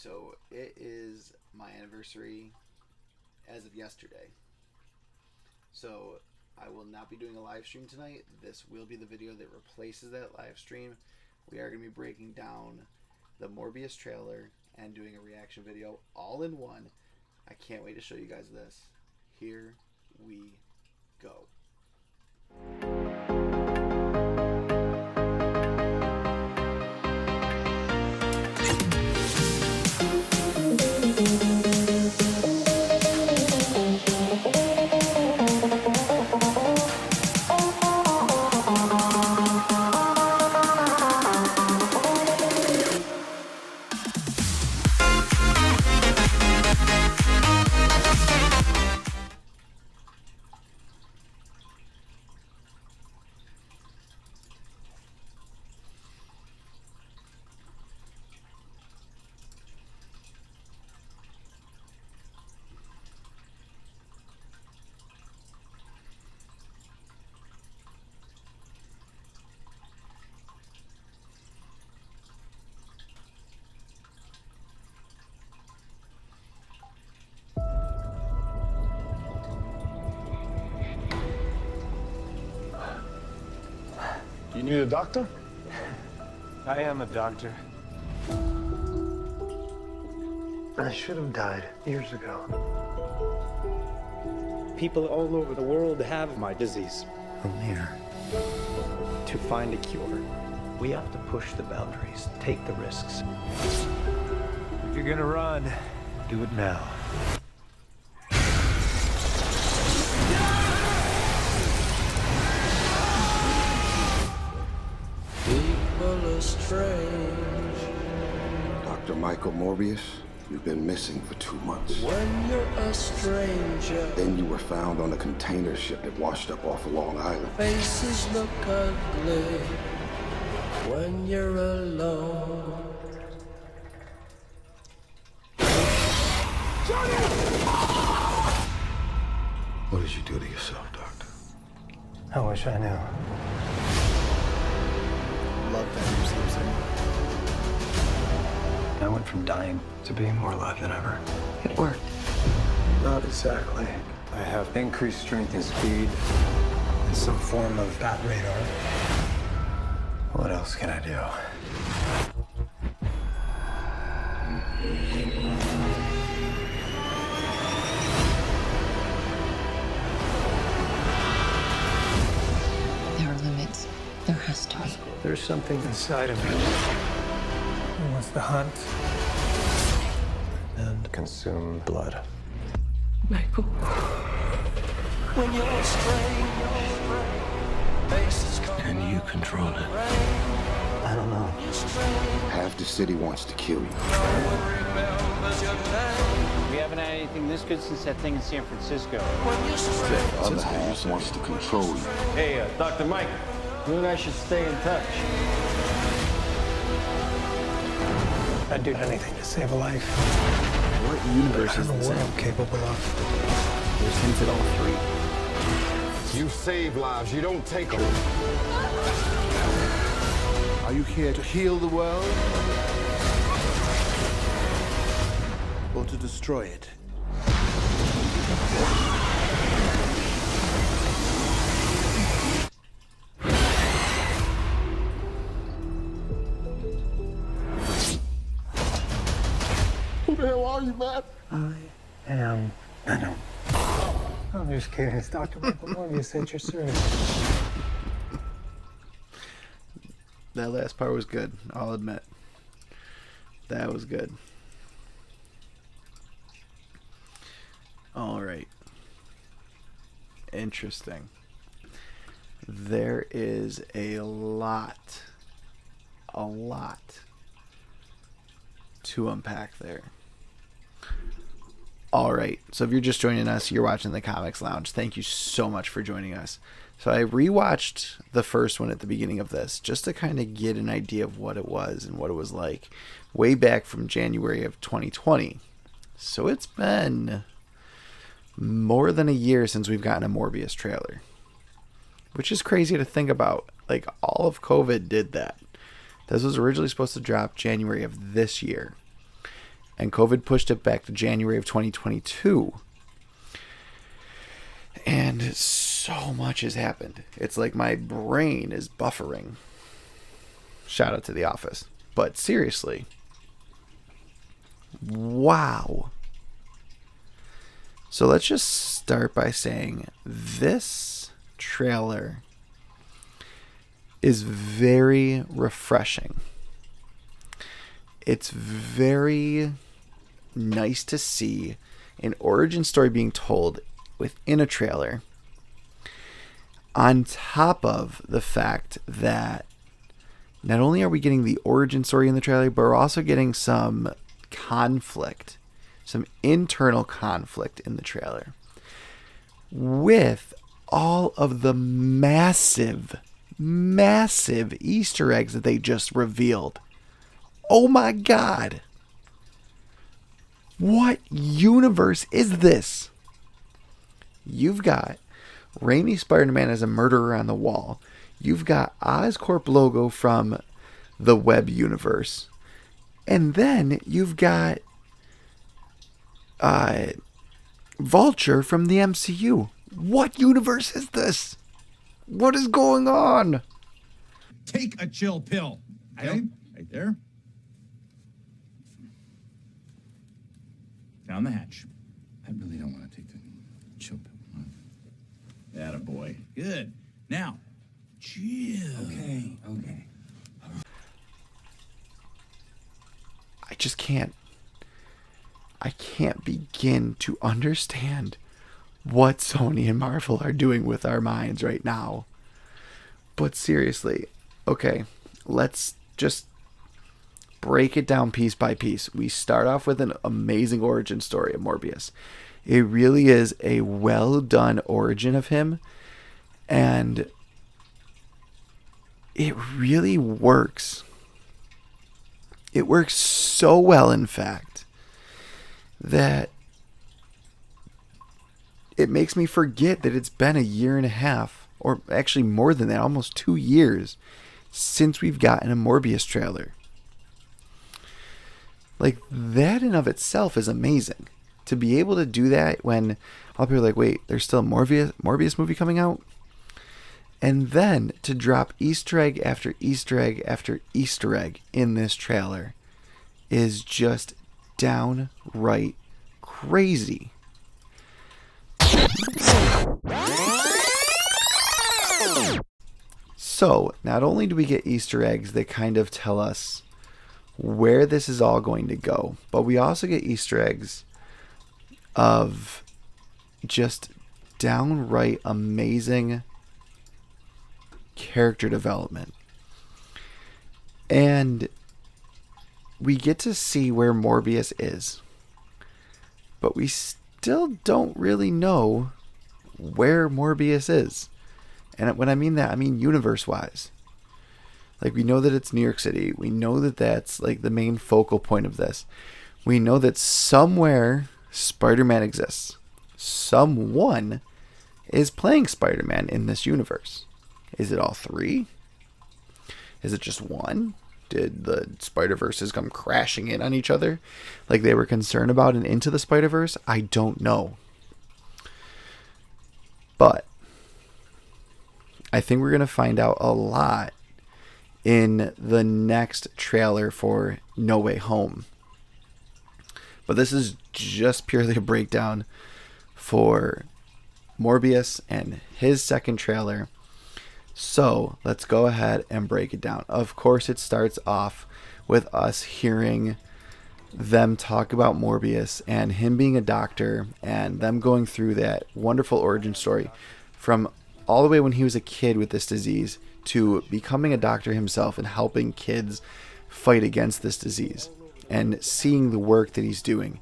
So it is my anniversary as of yesterday. So I will not be doing a live stream tonight. This will be the video that replaces that live stream. We are going to be breaking down the Morbius trailer and doing a reaction video all in one. I can't wait to show you guys this. Here we go. You need a doctor? I am a doctor. I should have died years ago. People all over the world have my disease. I'm here. To find a cure. We have to push the boundaries, take the risks. If you're gonna run, Do it now. People are strange Dr. Michael Morbius, you've been missing for 2 months. when you're a stranger. Then you were found on a container ship that washed up off of Long Island. Faces look ugly when you're alone. What did you do to yourself, Doctor? I wish I knew. Love that new Simpson. I went from dying to being more alive than ever. It worked. Not exactly. I have increased strength and speed and some form of bat radar. What else can I do? There are limits. There has to be. There's something inside of me. It wants to hunt and consume blood. Michael. When you're strange, faces come Can you control it? I don't know. Half the city wants to kill you. remembers your name. We haven't had anything this good since that thing in San Francisco. When you're strange, The other half wants to control you. Hey, Dr. Mike, you and I should stay in touch. I'd do anything to save a life. What universe I is don't know this what in? I'm capable of. There's hints at all three. You save lives, you don't take them. Are you here to heal the world? Or to destroy it? Who the hell are you, man? I am Venom. I'm just kidding. It's Dr. Michael Morbius at your service. That last part was good, I'll admit. That was good. Alright. Interesting. There is a lot to unpack there. Alright, so if you're just joining us, you're watching the Comics Lounge. Thank you so much for joining us. So I rewatched the first one at the beginning of this just to kind of get an idea of what it was and what it was like way back from January of 2020. So it's been more than a year since we've gotten a Morbius trailer, which is crazy to think about. Like, all of COVID did that. This was originally supposed to drop January of this year. and COVID pushed it back to January of 2022. And so much has happened. It's like my brain is buffering. Shout out to The Office. But seriously, wow. So let's just start by saying this trailer is very refreshing. It's very nice to see an origin story being told within a trailer, on top of the fact that not only are we getting the origin story in the trailer, but we're also getting some conflict, some internal conflict in the trailer, with all of the massive Easter eggs that they just revealed. Oh my God. What universe is this? You've got Raimi Spider-Man as a murderer on the wall. You've got Oscorp logo from the web universe. And then you've got Vulture from the MCU. What universe is this? What is going on? Take a chill pill. Okay? Right there. Down the hatch. I really don't want to take the chill pill. Attaboy. Good. Now, chill. Okay. I just can't. I can't begin to understand what Sony and Marvel are doing with our minds right now. But seriously, okay, let's just break it down piece by piece. We start off with an amazing origin story of Morbius. It really is a well done origin of him, and it really works. It works so well, in fact, that it makes me forget that it's been a year and a half, or actually more than that, almost 2 years, since we've gotten a Morbius trailer. Like, that in of itself is amazing. To be able to do that when all people are like, wait, there's still a Morbius movie coming out? And then to drop Easter egg after Easter egg after Easter egg in this trailer is just downright crazy. So, not only do we get Easter eggs that kind of tell us where this is all going to go, but we also get Easter eggs of just downright amazing character development. And we get to see where Morbius is, but we still don't really know where Morbius is. And when I mean that, I mean universe-wise. Like, we know that it's New York City. We know that that's like the main focal point of this. We know that somewhere Spider-Man exists. Someone is playing Spider-Man in this universe. Is it all three? Is it just one? Did the Spider-Verses come crashing in on each other like they were concerned about in Into the Spider-Verse? I don't know. But I think we're going to find out a lot in the next trailer for No Way Home. But this is just purely a breakdown for Morbius and his second trailer. So let's go ahead and break it down. Of course, it starts off with us hearing them talk about Morbius and him being a doctor and them going through that wonderful origin story from all the way when he was a kid with this disease to becoming a doctor himself and helping kids fight against this disease, and seeing the work that he's doing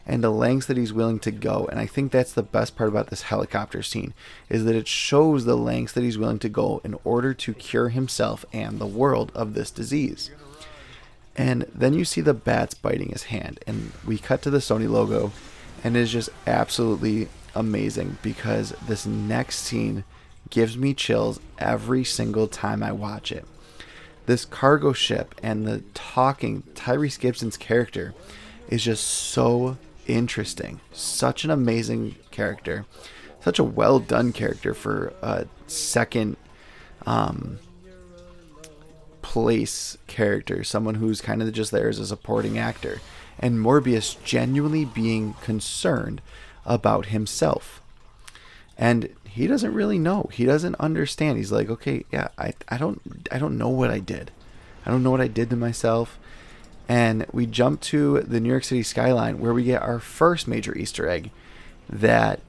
and the lengths that he's willing to go. And I think that's the best part about this helicopter scene, is that it shows the lengths that he's willing to go in order to cure himself and the world of this disease. And then you see the bats biting his hand, and we cut to the Sony logo, and it is just absolutely amazing, because this next scene gives me chills every single time I watch it. This cargo ship and the talking Tyrese Gibson's character is just so interesting. Such an amazing character. Such a well done character for a second place character. Someone who's kind of just there as a supporting actor. And Morbius genuinely being concerned about himself. And he doesn't really know. He doesn't understand. He's like, okay, yeah, I don't know what I did. I don't know what I did to myself. And we jump to the New York City skyline where we get our first major Easter egg that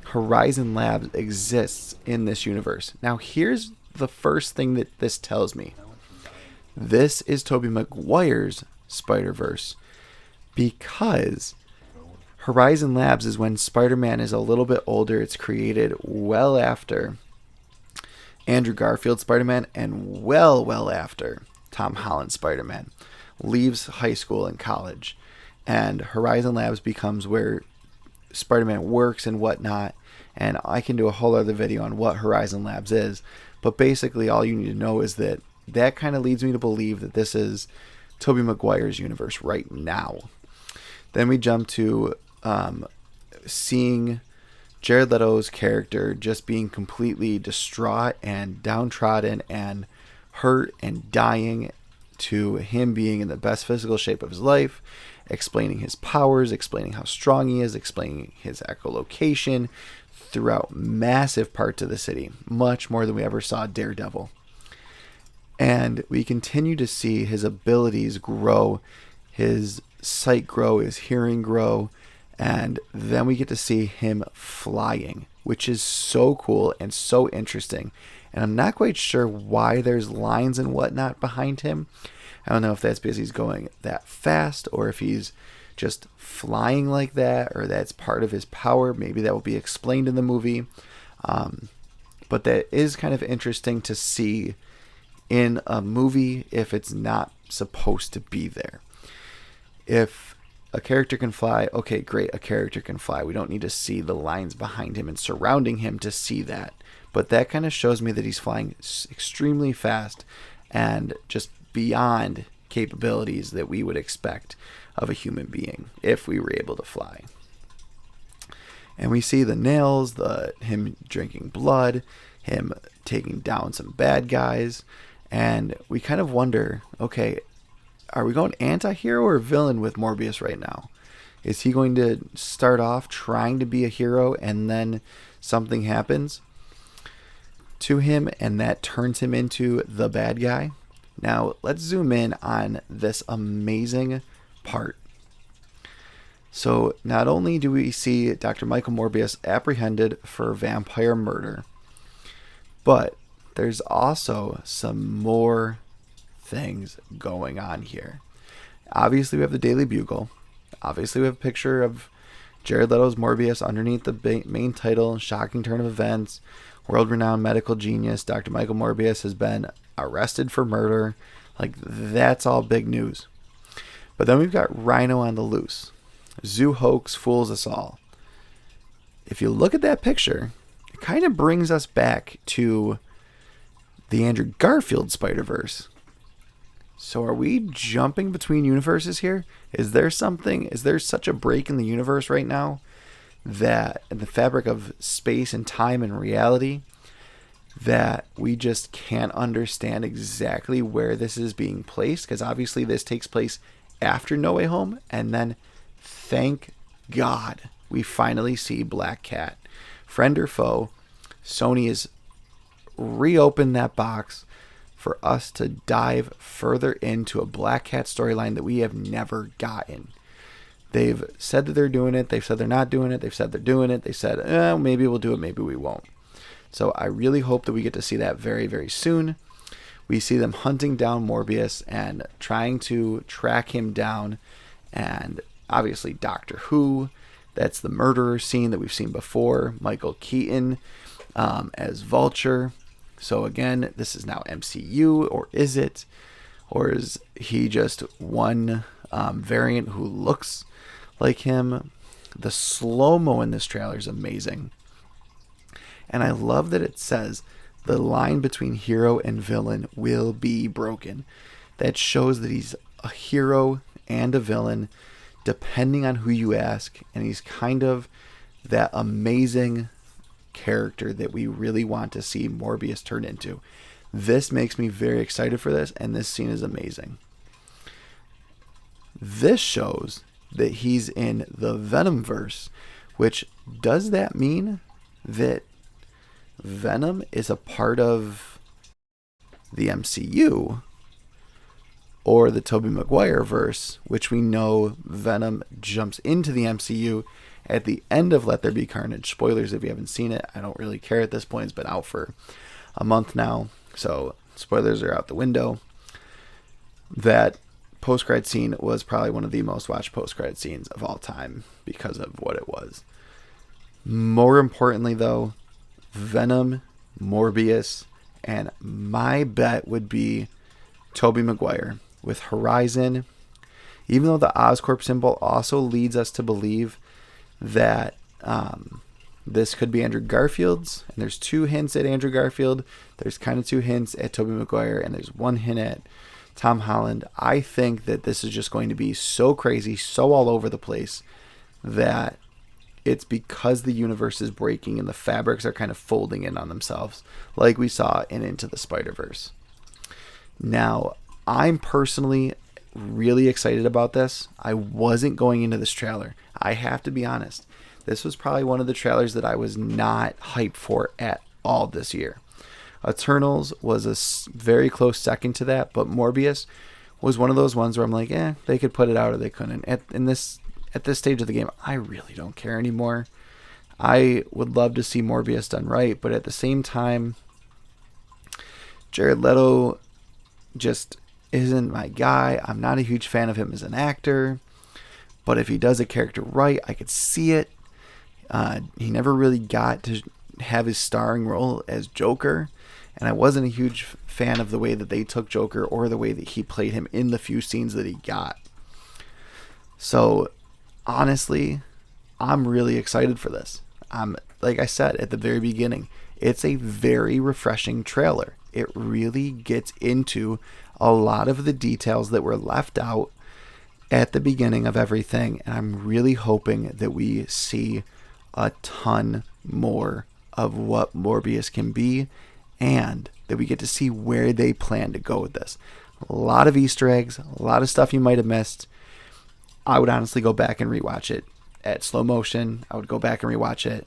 Horizon Labs exists in this universe. Now, here's the first thing that this tells me. This is Tobey Maguire's Spider-Verse, because Horizon Labs is when Spider-Man is a little bit older. It's created well after Andrew Garfield's Spider-Man and well after Tom Holland's Spider-Man leaves high school and college. And Horizon Labs becomes where Spider-Man works and whatnot. And I can do a whole other video on what Horizon Labs is. But basically all you need to know is that kind of leads me to believe that this is Tobey Maguire's universe right now. Then we jump to seeing Jared Leto's character just being completely distraught and downtrodden and hurt and dying, to him being in the best physical shape of his life, explaining his powers, explaining how strong he is, explaining his echolocation throughout massive parts of the city, much more than we ever saw Daredevil. And we continue to see his abilities grow, his sight grow, his hearing grow, and then we get to see him flying, which is so cool and so interesting. And I'm not quite sure why there's lines and whatnot behind him. I don't know if that's because he's going that fast or if he's just flying like that, or that's part of his power. Maybe that will be explained in the movie. But that is kind of interesting to see in a movie if it's not supposed to be there. If a character can fly, okay, great, a character can fly. We don't need to see the lines behind him and surrounding him to see that. But that kind of shows me that he's flying extremely fast and just beyond capabilities that we would expect of a human being if we were able to fly. And we see the nails, him drinking blood, him taking down some bad guys, and we kind of wonder, okay, are we going anti-hero or villain with Morbius right now? Is he going to start off trying to be a hero and then something happens to him and that turns him into the bad guy? Now, let's zoom in on this amazing part. So, not only do we see Dr. Michael Morbius apprehended for vampire murder, but there's also some more things going on here. Obviously, we have the Daily Bugle. Obviously, we have a picture of Jared Leto's Morbius underneath the main title, Shocking Turn of Events, world-renowned medical genius, Dr. Michael Morbius has been arrested for murder. Like, that's all big news. But then we've got Rhino on the loose. Zoo hoax fools us all. If you look at that picture, it kind of brings us back to the Andrew Garfield Spider-Verse. So are we jumping between universes here? Is there such a break in the universe right now that in the fabric of space and time and reality that we just can't understand exactly where this is being placed? Because obviously this takes place after No Way Home, and then thank God we finally see Black Cat. Friend or foe, Sony has reopened that box for us to dive further into a Black Cat storyline that we have never gotten. They've said that they're doing it. They've said they're not doing it. They've said they're doing it. They said, maybe we'll do it. Maybe we won't. So I really hope that we get to see that very, very soon. We see them hunting down Morbius and trying to track him down. And obviously Doctor Who, that's the murderer scene that we've seen before. Michael Keaton as Vulture. So again, this is now MCU, or is it? Or is he just one variant who looks like him? The slow-mo in this trailer is amazing. And I love that it says the line between hero and villain will be broken. That shows that he's a hero and a villain depending on who you ask, and he's kind of that amazing character that we really want to see Morbius turn into. This makes me very excited for this, and this scene is amazing. This shows that he's in the Venomverse, which does that mean that Venom is a part of the MCU or the Tobey Maguire verse, which we know Venom jumps into the MCU at the end of Let There Be Carnage. Spoilers if you haven't seen it. I don't really care at this point. It's been out for a month now, so spoilers are out the window. That post-credit scene was probably one of the most watched post-credit scenes of all time because of what it was. More importantly, though, Venom, Morbius, and my bet would be Tobey Maguire. With Horizon, even though the Oscorp symbol also leads us to believe that this could be Andrew Garfield's, and there's 2 hints at Andrew Garfield, there's kind of 2 hints at Tobey Maguire, and there's 1 hint at Tom Holland. I think that this is just going to be so crazy, so all over the place, that it's because the universe is breaking and the fabrics are kind of folding in on themselves, like we saw in Into the Spider-Verse. Now, I'm personally really excited about this. I wasn't going into this trailer. I have to be honest. This was probably one of the trailers that I was not hyped for at all this year. Eternals was a very close second to that, but Morbius was one of those ones where I'm like, they could put it out or they couldn't. At this stage of the game, I really don't care anymore. I would love to see Morbius done right, but at the same time, Jared Leto just isn't my guy. I'm not a huge fan of him as an actor, but if he does a character right, I could see it. He never really got to have his starring role as Joker, and I wasn't a huge fan of the way that they took Joker or the way that he played him in the few scenes that he got. So honestly, I'm really excited for this. Like I said at the very beginning, it's a very refreshing trailer. It really gets into a lot of the details that were left out at the beginning of everything, and I'm really hoping that we see a ton more of what Morbius can be, and that we get to see where they plan to go with this. A lot of Easter eggs, a lot of stuff you might have missed. I would honestly go back and rewatch it at slow motion. I would go back and rewatch it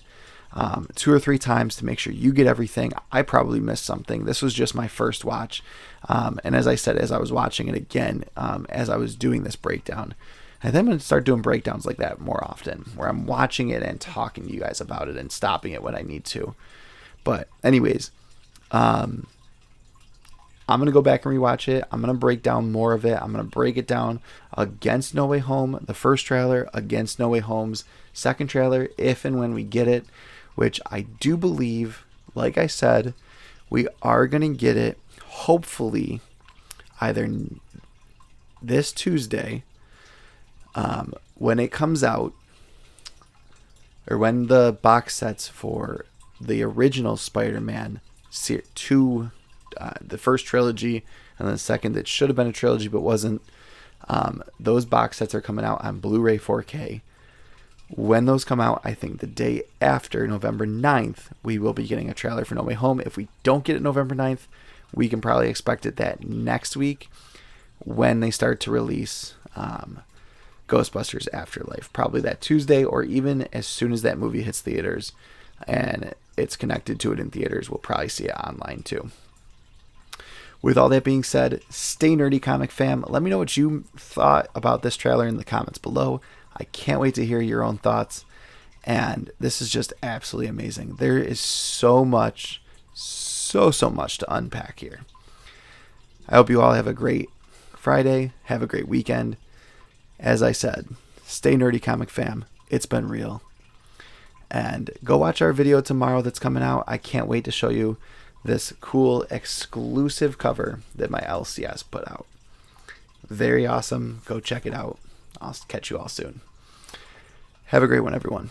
2 or 3 times to make sure you get everything. I probably missed something. This was just my first watch. And as I said, as I was watching it again, as I was doing this breakdown, and then I'm going to start doing breakdowns like that more often, where I'm watching it and talking to you guys about it and stopping it when I need to. But anyways, I'm going to go back and rewatch it. I'm going to break down more of it. I'm going to break it down against No Way Home, the first trailer, against No Way Home's second trailer, if and when we get it, which I do believe, like I said, we are going to get it, hopefully, either this Tuesday, when it comes out, or when the box sets for the original Spider-Man 2, the first trilogy, and the second that should have been a trilogy but wasn't, those box sets are coming out on Blu-ray 4K. When those come out, I think the day after, November 9th, we will be getting a trailer for No Way Home. If we don't get it November 9th, we can probably expect it that next week when they start to release Ghostbusters Afterlife. Probably that Tuesday, or even as soon as that movie hits theaters and it's connected to it in theaters, we'll probably see it online too. With all that being said, stay nerdy, comic fam. Let me know what you thought about this trailer in the comments below. I can't wait to hear your own thoughts. And this is just absolutely amazing. There is so much, so much to unpack here. I hope you all have a great Friday. Have a great weekend. As I said, stay nerdy, comic fam. It's been real. And go watch our video tomorrow that's coming out. I can't wait to show you this cool exclusive cover that my LCS put out. Very awesome. Go check it out. I'll catch you all soon. Have a great one, everyone.